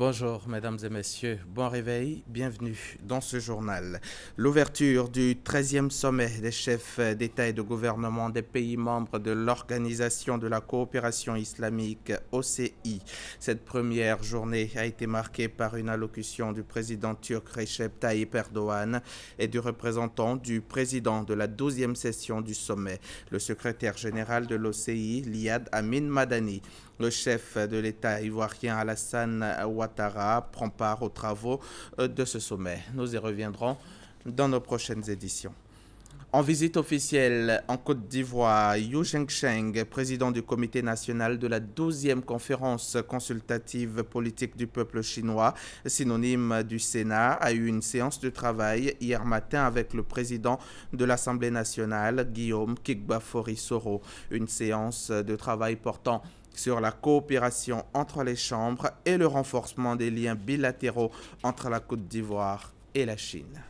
Bonjour mesdames et messieurs, bon réveil, bienvenue dans ce journal. L'ouverture du 13e sommet des chefs d'État et de gouvernement des pays membres de l'Organisation de la coopération islamique OCI. Cette première journée a été marquée par une allocution du président turc Recep Tayyip Erdogan et du représentant du président de la 12e session du sommet, le secrétaire général de l'OCI, Liad Amin Madani. Le chef de l'État ivoirien Alassane Ouattara prend part aux travaux de ce sommet. Nous y reviendrons dans nos prochaines éditions. En visite officielle en Côte d'Ivoire, Yu Zhengsheng, président du comité national de la 12e conférence consultative politique du peuple chinois, synonyme du Sénat, a eu une séance de travail hier matin avec le président de l'Assemblée nationale, Guillaume Kigbafori-Soro. Une séance de travail portant sur la coopération entre les chambres et le renforcement des liens bilatéraux entre la Côte d'Ivoire et la Chine.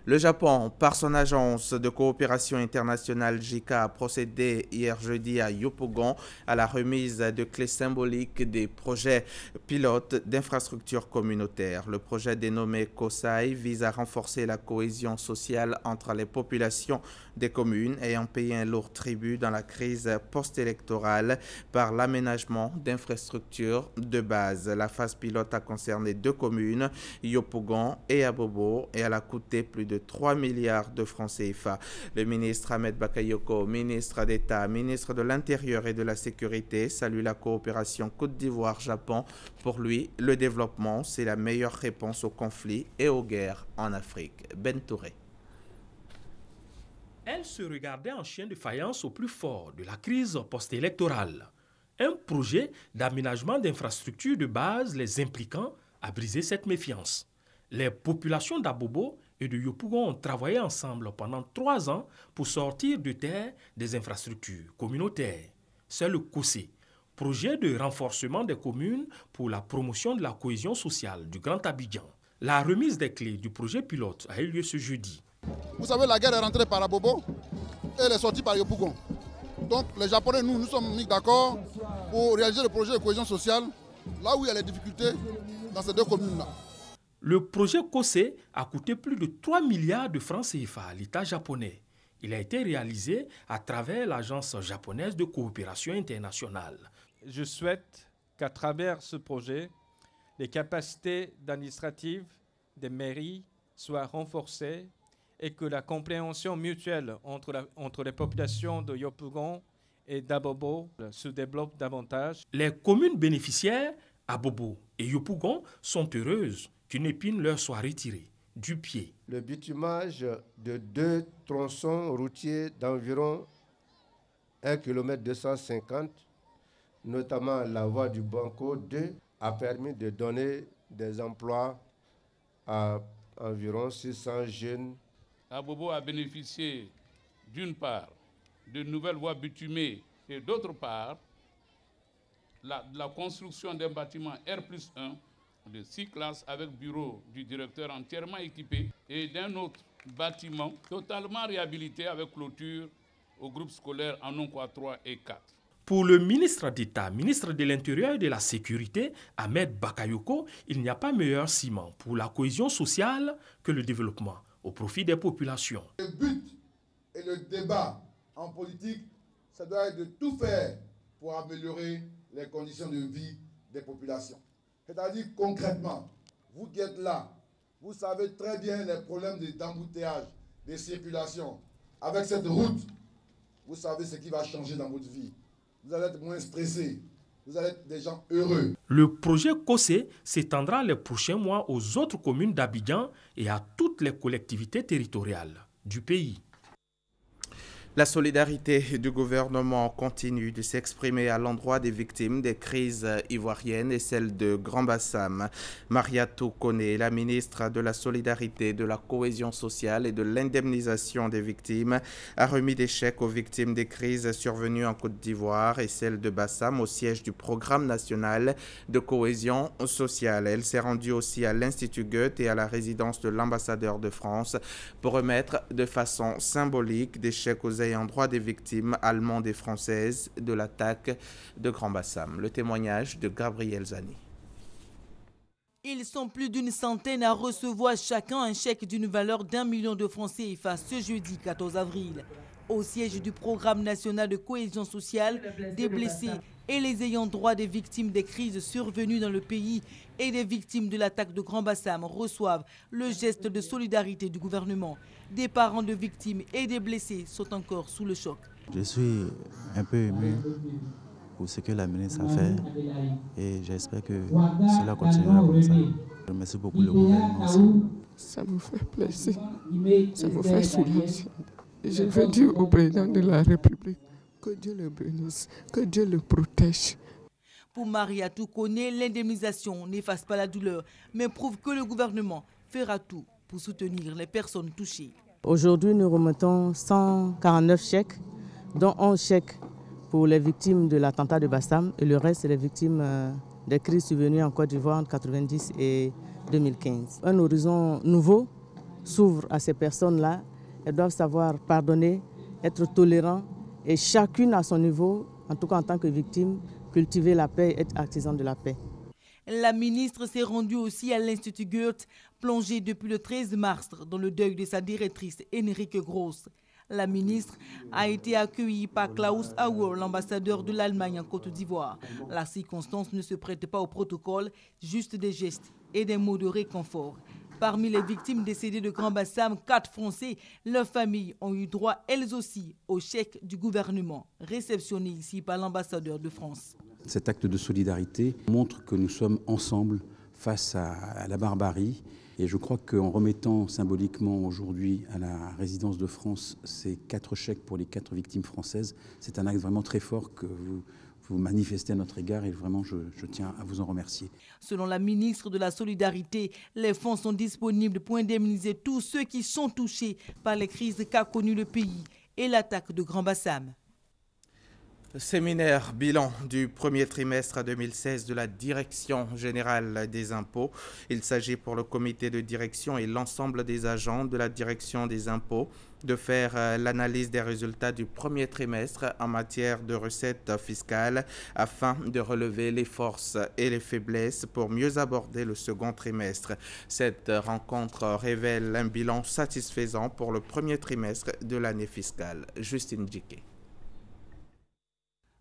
Le Japon, par son agence de coopération internationale JICA, a procédé hier jeudi à Yopougon à la remise de clés symboliques des projets pilotes d'infrastructures communautaires. Le projet dénommé KOSAI vise à renforcer la cohésion sociale entre les populations des communes ayant payé un lourd tribut dans la crise post-électorale par l'aménagement d'infrastructures de base. La phase pilote a concerné 2 communes, Yopougon et Abobo, et elle a coûté plus de 3 milliards de francs CFA. Le ministre Ahmed Bakayoko, ministre d'État, ministre de l'Intérieur et de la Sécurité, salue la coopération Côte d'Ivoire-Japon. Pour lui, le développement, c'est la meilleure réponse aux conflits et aux guerres en Afrique. Ben Touré. Elle se regardait en chien de faïence au plus fort de la crise post-électorale. Un projet d'aménagement d'infrastructures de base les impliquant a brisé cette méfiance. Les populations d'Abobo et de Yopougon ont travaillé ensemble pendant 3 ans pour sortir de terre des infrastructures communautaires. C'est le COSE, projet de renforcement des communes pour la promotion de la cohésion sociale du Grand Abidjan. La remise des clés du projet pilote a eu lieu ce jeudi. Vous savez, la guerre est rentrée par Abobo et elle est sortie par Yopougon. Donc les Japonais, nous sommes mis d'accord pour réaliser le projet de cohésion sociale là où il y a les difficultés dans ces 2 communes-là. Le projet KOSE a coûté plus de 3 milliards de francs CFA à l'État japonais. Il a été réalisé à travers l'Agence japonaise de coopération internationale. Je souhaite qu'à travers ce projet, les capacités administratives des mairies soient renforcées et que la compréhension mutuelle entre les populations de Yopougon et d'Abobo se développe davantage. Les communes bénéficiaires, Abobo et Yopougon, sont heureuses qu'une épine leur soit retirée du pied. Le bitumage de 2 tronçons routiers d'environ 1,250 km, notamment la voie du Banco 2, a permis de donner des emplois à environ 600 jeunes. Abobo a bénéficié d'une part de nouvelles voies bitumées et d'autre part la construction d'un bâtiment R+1 de 6 classes avec bureau du directeur entièrement équipé et d'un autre bâtiment totalement réhabilité avec clôture au groupe scolaire Anonkwa 3 et 4. Pour le ministre d'État, ministre de l'Intérieur et de la Sécurité, Ahmed Bakayoko, il n'y a pas meilleur ciment pour la cohésion sociale que le développement au profit des populations. Le but et le débat en politique, ça doit être de tout faire pour améliorer les conditions de vie des populations. C'est-à-dire concrètement, vous qui êtes là, vous savez très bien les problèmes d'embouteillage, de circulation. Avec cette route, vous savez ce qui va changer dans votre vie. Vous allez être moins stressé, vous allez être des gens heureux. Le projet KOSE s'étendra les prochains mois aux autres communes d'Abidjan et à toutes les collectivités territoriales du pays. La solidarité du gouvernement continue de s'exprimer à l'endroit des victimes des crises ivoiriennes et celles de Grand Bassam. Mariatou Kone, la ministre de la Solidarité, de la Cohésion sociale et de l'indemnisation des victimes, a remis des chèques aux victimes des crises survenues en Côte d'Ivoire et celles de Bassam au siège du Programme national de cohésion sociale. Elle s'est rendue aussi à l'Institut Goethe et à la résidence de l'ambassadeur de France pour remettre de façon symbolique des chèques aux ayant droit des victimes allemandes et françaises de l'attaque de Grand Bassam. Le témoignage de Gabriel Zani. Ils sont plus d'une centaine à recevoir chacun un chèque d'une valeur d'1 million de francs CFA ce jeudi 14 avril. Au siège du programme national de cohésion sociale, des blessés et les ayants droit des victimes des crises survenues dans le pays et des victimes de l'attaque de Grand Bassam reçoivent le geste de solidarité du gouvernement. Des parents de victimes et des blessés sont encore sous le choc. Je suis un peu ému pour ce que la ministre a fait et j'espère que cela continuera comme ça. Je remercie beaucoup le gouvernement aussi. Ça me fait plaisir, ça me fait soulager. Je veux dire au président de la République que Dieu le bénisse, que Dieu le protège. Pour Maria Toukone, l'indemnisation n'efface pas la douleur, mais prouve que le gouvernement fera tout pour soutenir les personnes touchées. Aujourd'hui, nous remettons 149 chèques, dont 11 chèques pour les victimes de l'attentat de Bassam et le reste, c'est les victimes des crises survenues en Côte d'Ivoire entre 1990 et 2015. Un horizon nouveau s'ouvre à ces personnes-là. Elles doivent savoir pardonner, être tolérants et chacune à son niveau, en tout cas en tant que victime, cultiver la paix et être artisan de la paix. La ministre s'est rendue aussi à l'Institut Goethe, plongée depuis le 13 mars dans le deuil de sa directrice Henrike Gross. La ministre a été accueillie par Klaus Auer, l'ambassadeur de l'Allemagne en Côte d'Ivoire. La circonstance ne se prête pas au protocole, juste des gestes et des mots de réconfort. Parmi les victimes décédées de Grand Bassam, 4 Français, leurs familles ont eu droit elles aussi au chèque du gouvernement, réceptionné ici par l'ambassadeur de France. Cet acte de solidarité montre que nous sommes ensemble face à la barbarie. Et je crois qu'en remettant symboliquement aujourd'hui à la résidence de France ces 4 chèques pour les 4 victimes françaises, c'est un acte vraiment très fort que vous manifestez à notre égard et vraiment je tiens à vous en remercier. Selon la ministre de la Solidarité, les fonds sont disponibles pour indemniser tous ceux qui sont touchés par les crises qu'a connues le pays et l'attaque de Grand Bassam. Séminaire bilan du premier trimestre 2016 de la Direction générale des impôts. Il s'agit pour le comité de direction et l'ensemble des agents de la Direction des impôts de faire l'analyse des résultats du premier trimestre en matière de recettes fiscales afin de relever les forces et les faiblesses pour mieux aborder le second trimestre. Cette rencontre révèle un bilan satisfaisant pour le premier trimestre de l'année fiscale. Justine Djiké.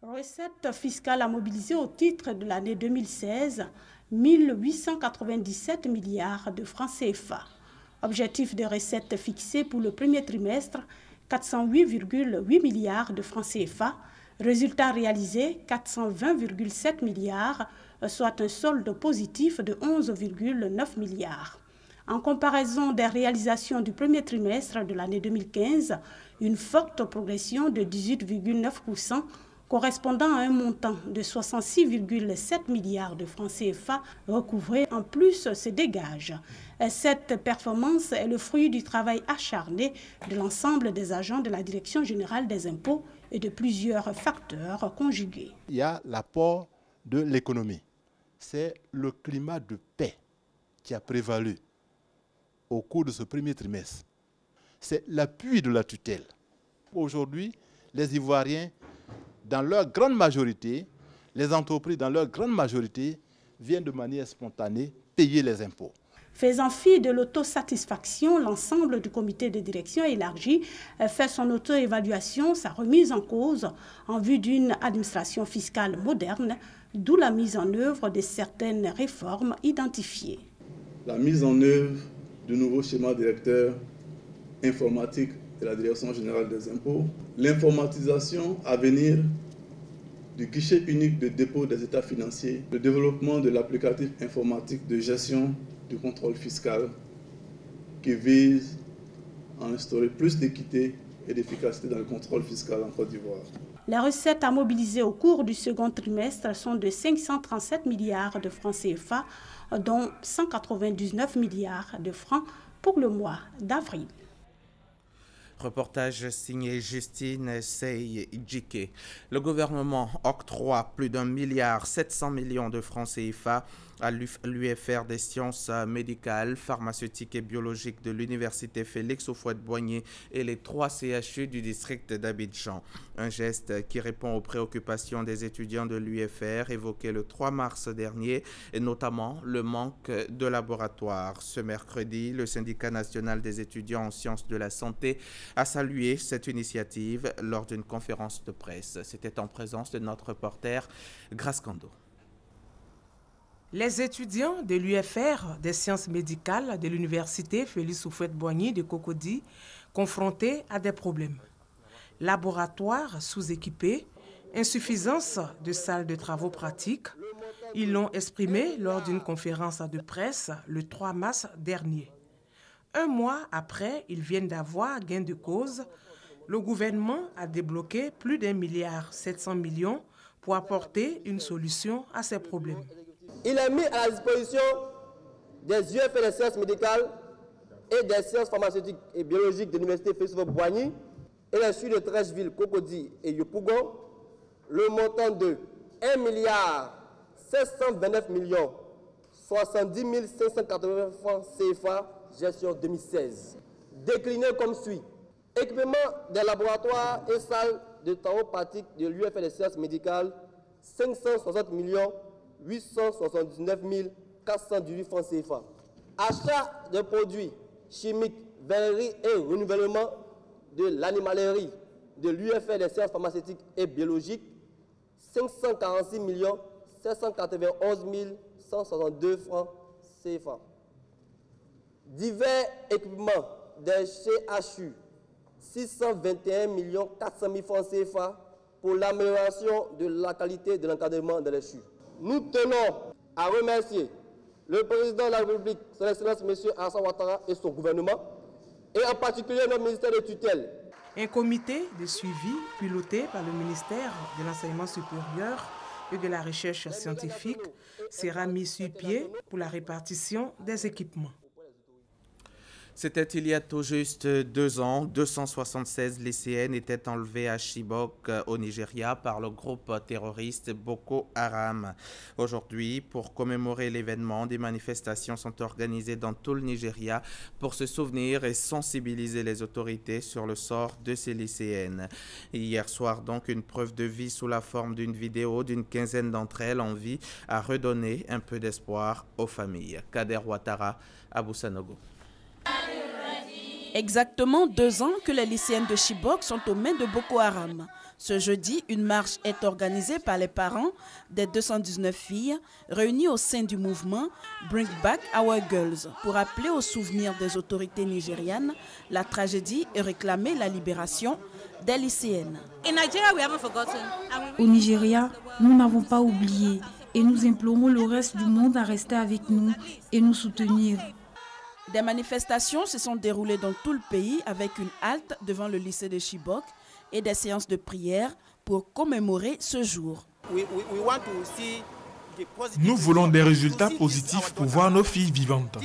Recettes fiscales à mobiliser au titre de l'année 2016, 1897 milliards de francs CFA. Objectif de recettes fixé pour le premier trimestre, 408,8 milliards de francs CFA. Résultat réalisé, 420,7 milliards, soit un solde positif de 11,9 milliards. En comparaison des réalisations du premier trimestre de l'année 2015, une forte progression de 18,9%, correspondant à un montant de 66,7 milliards de francs CFA recouvrés en plus se dégage. Cette performance est le fruit du travail acharné de l'ensemble des agents de la Direction générale des impôts et de plusieurs facteurs conjugués. Il y a l'apport de l'économie. C'est le climat de paix qui a prévalu au cours de ce premier trimestre. C'est l'appui de la tutelle. Aujourd'hui, les Ivoiriens, dans leur grande majorité, les entreprises, dans leur grande majorité, viennent de manière spontanée payer les impôts. Faisant fi de l'autosatisfaction, l'ensemble du comité de direction élargi fait son auto-évaluation, sa remise en cause en vue d'une administration fiscale moderne, d'où la mise en œuvre de certaines réformes identifiées. La mise en œuvre du nouveau schéma directeur informatique de la Direction générale des impôts, l'informatisation à venir du guichet unique de dépôt des états financiers, le développement de l'applicatif informatique de gestion du contrôle fiscal qui vise à instaurer plus d'équité et d'efficacité dans le contrôle fiscal en Côte d'Ivoire. Les recettes à mobiliser au cours du second trimestre sont de 537 milliards de francs CFA, dont 199 milliards de francs pour le mois d'avril. Reportage signé Justine Sey Djiké. Le gouvernement octroie plus d'1,7 milliard de francs CFA à l'UFR des sciences médicales, pharmaceutiques et biologiques de l'université Félix Houphouët-Boigny et les 3 CHU du district d'Abidjan. Un geste qui répond aux préoccupations des étudiants de l'UFR évoquées le 3 mars dernier, et notamment le manque de laboratoires. Ce mercredi, le syndicat national des étudiants en sciences de la santé a salué cette initiative lors d'une conférence de presse. C'était en présence de notre reporter Grace Kando. Les étudiants de l'UFR des sciences médicales de l'université Félix Houphouët-Boigny de Cocody, confrontés à des problèmes. Laboratoires sous-équipés, insuffisance de salles de travaux pratiques, ils l'ont exprimé lors d'une conférence de presse le 3 mars dernier. Un mois après, ils viennent d'avoir gain de cause. Le gouvernement a débloqué plus d'1,7 milliard pour apporter une solution à ces problèmes. Il est mis à la disposition des UFR des sciences médicales et des sciences pharmaceutiques et biologiques de l'université Félix Houphouët-Boigny et les CHU de 13 villes, Cocody et Yopougon, le montant de 1,729 milliard 70 580 francs CFA, gestion 2016. Décliné comme suit. Équipement des laboratoires et salles de travaux pratiques de l'UFR des sciences médicales, 560 879 418 francs CFA. Achat de produits chimiques, verreries et renouvellement de l'animalerie de l'UFR des sciences pharmaceutiques et biologiques, 546 791 162 francs CFA. Divers équipements des CHU, 621 400 000 francs CFA pour l'amélioration de la qualité de l'encadrement de les CHU. Nous tenons à remercier le président de la République, son Excellence M. Alassane Ouattara et son gouvernement, et en particulier notre ministère de tutelle. Un comité de suivi piloté par le ministère de l'Enseignement supérieur et de la Recherche scientifique sera mis sur pied pour la répartition des équipements. C'était il y a tout juste 2 ans. 276 lycéennes étaient enlevées à Chibok, au Nigeria, par le groupe terroriste Boko Haram. Aujourd'hui, pour commémorer l'événement, des manifestations sont organisées dans tout le Nigeria pour se souvenir et sensibiliser les autorités sur le sort de ces lycéennes. Hier soir, donc, une preuve de vie sous la forme d'une vidéo d'une quinzaine d'entre elles en vie a redonné un peu d'espoir aux familles. Kader Ouattara, Abou Sanogo. Exactement 2 ans que les lycéennes de Chibok sont aux mains de Boko Haram. Ce jeudi, une marche est organisée par les parents des 219 filles réunies au sein du mouvement Bring Back Our Girls pour appeler au souvenir des autorités nigérianes la tragédie et réclamer la libération des lycéennes. Au Nigeria, nous n'avons pas oublié et nous implorons le reste du monde à rester avec nous et nous soutenir. Des manifestations se sont déroulées dans tout le pays avec une halte devant le lycée de Chibok et des séances de prière pour commémorer ce jour. Nous voulons des résultats positifs pour voir nos filles vivantes.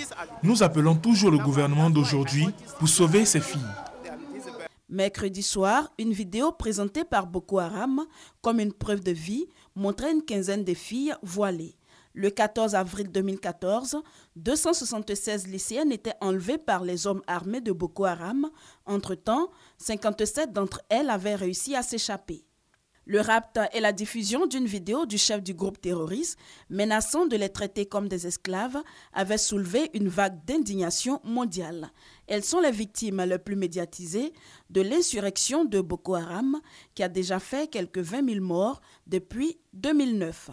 Nous appelons toujours le gouvernement d'aujourd'hui pour sauver ces filles. Mercredi soir, une vidéo présentée par Boko Haram comme une preuve de vie montrait une quinzaine de filles voilées. Le 14 avril 2014, 276 lycéennes étaient enlevées par les hommes armés de Boko Haram. Entre-temps, 57 d'entre elles avaient réussi à s'échapper. Le rapt et la diffusion d'une vidéo du chef du groupe terroriste menaçant de les traiter comme des esclaves avaient soulevé une vague d'indignation mondiale. Elles sont les victimes les plus médiatisées de l'insurrection de Boko Haram qui a déjà fait quelques 20 000 morts depuis 2009.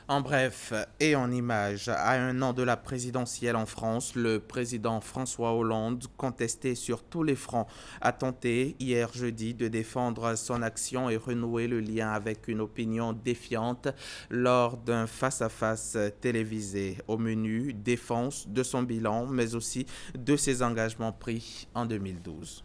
En bref et en images, à 1 an de la présidentielle en France, le président François Hollande, contesté sur tous les fronts, a tenté hier jeudi de défendre son action et renouer le lien avec une opinion défiante lors d'un face-à-face télévisé. Au menu, défense de son bilan, mais aussi de ses engagements pris en 2012.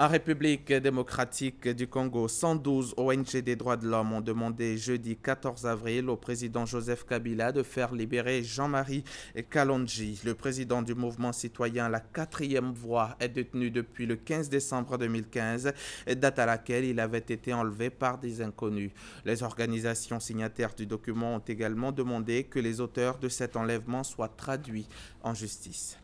En République démocratique du Congo, 112 ONG des droits de l'homme ont demandé jeudi 14 avril au président Joseph Kabila de faire libérer Jean-Marie Kalonji. Le président du mouvement citoyen La 4e Voie est détenu depuis le 15 décembre 2015, date à laquelle il avait été enlevé par des inconnus. Les organisations signataires du document ont également demandé que les auteurs de cet enlèvement soient traduits en justice.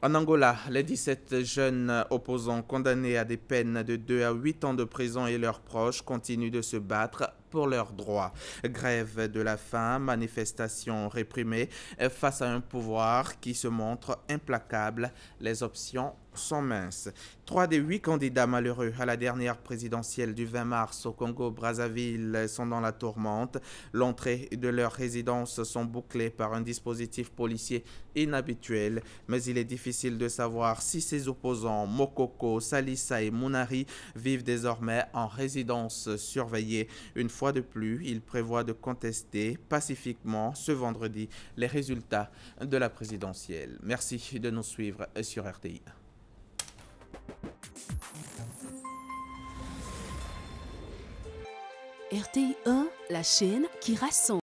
En Angola, les 17 jeunes opposants condamnés à des peines de 2 à 8 ans de prison et leurs proches continuent de se battre pour leurs droits. Grève de la faim, manifestations réprimées face à un pouvoir qui se montre implacable. Les options sont minces. 3 des 8 candidats malheureux à la dernière présidentielle du 20 mars au Congo-Brazzaville sont dans la tourmente. L'entrée de leur résidence sont bouclées par un dispositif policier inhabituel, mais il est difficile de savoir si ces opposants, Mokoko, Salissa et Mounari, vivent désormais en résidence surveillée. Une fois de plus, il prévoit de contester pacifiquement ce vendredi les résultats de la présidentielle. Merci de nous suivre sur RTI. RTI 1, la chaîne qui rassemble.